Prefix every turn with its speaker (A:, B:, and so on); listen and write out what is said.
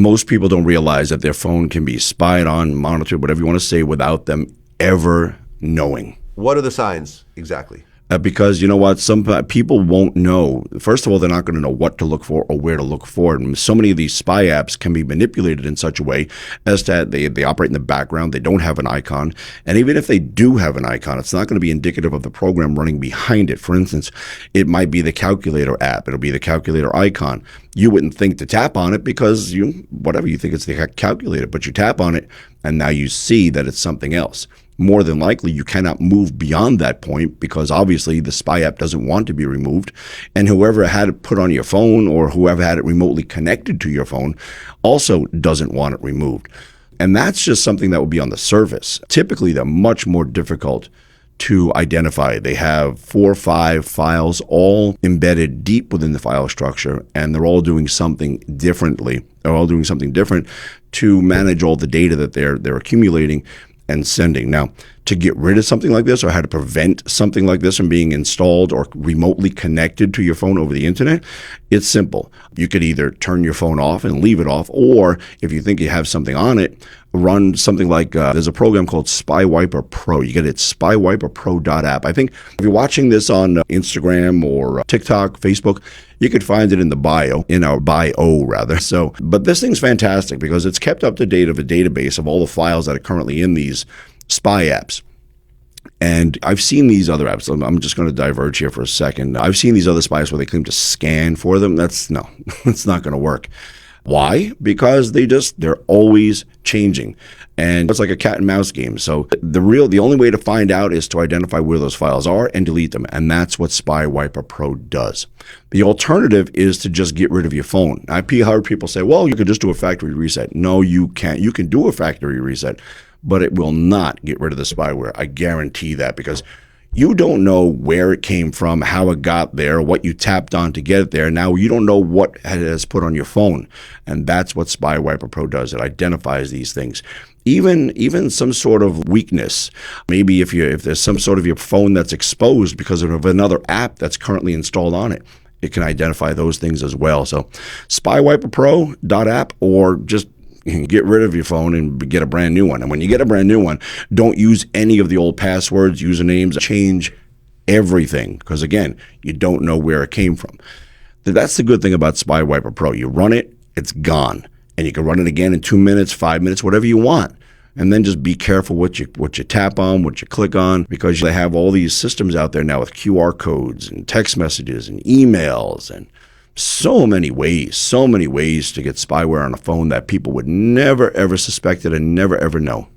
A: Most people don't realize that their phone can be spied on, monitored, whatever you want to say, without them ever knowing.
B: What are the signs exactly?
A: Because you know what, some people won't know. First of all, they're not going to know what to look for or where to look for. And so many of these spy apps can be manipulated in such a way as that they operate in the background. They don't have an icon. And even if they do have an icon, it's not going to be indicative of the program running behind it. For instance, it might be the calculator app. It'll be the calculator icon. You wouldn't think to tap on it because you think it's the calculator, but you tap on it and now you see that it's something else. More than likely, you cannot move beyond that point because obviously the spy app doesn't want to be removed. And whoever had it put on your phone or whoever had it remotely connected to your phone also doesn't want it removed. And that's just something that would be on the surface. Typically, they're much more difficult to identify. They have 4 or 5 files all embedded deep within the file structure, and they're all doing something differently. They're all doing something different to manage all the data that they're accumulating and sending. Now, to get rid of something like this or how to prevent something like this from being installed or remotely connected to your phone over the internet, it's simple. You could either turn your phone off and leave it off, or if you think you have something on it, run something like, there's a program called SpyWiper Pro. You get it at spywiperpro.app. I think if you're watching this on Instagram or TikTok, Facebook, you could find it in the bio, in our bio rather. So, but this thing's fantastic because it's kept up to date of a database of all the files that are currently in these spy apps. And I've seen these other apps. I'm just going to diverge here for a second. I've seen these other spies where they claim to scan for them. It's not going to work. Why? Because they're always changing. And it's like a cat and mouse game. So the only way to find out is to identify where those files are and delete them. And that's what SpyWiper Pro does. The alternative is to just get rid of your phone. I've heard people say, well, you could just do a factory reset. No, you can't. You can do a factory reset, but it will not get rid of the spyware. I guarantee that, because you don't know where it came from, how it got there, what you tapped on to get it there. Now you don't know what it has put on your phone. And that's what SpyWiper Pro does. It identifies these things. Even some sort of weakness. Maybe if there's some sort of your phone that's exposed because of another app that's currently installed on it, it can identify those things as well. So spywiperpro.app, or just get rid of your phone and get a brand new one. And when you get a brand new one, don't use any of the old passwords, usernames, change everything. Because again, you don't know where it came from. That's the good thing about SpyWiper Pro. You run it, it's gone. And you can run it again in 2 minutes, 5 minutes, whatever you want. And then just be careful what you tap on, what you click on, because they have all these systems out there now with QR codes and text messages and emails and so many ways to get spyware on a phone that people would never, ever suspect it and never, ever know.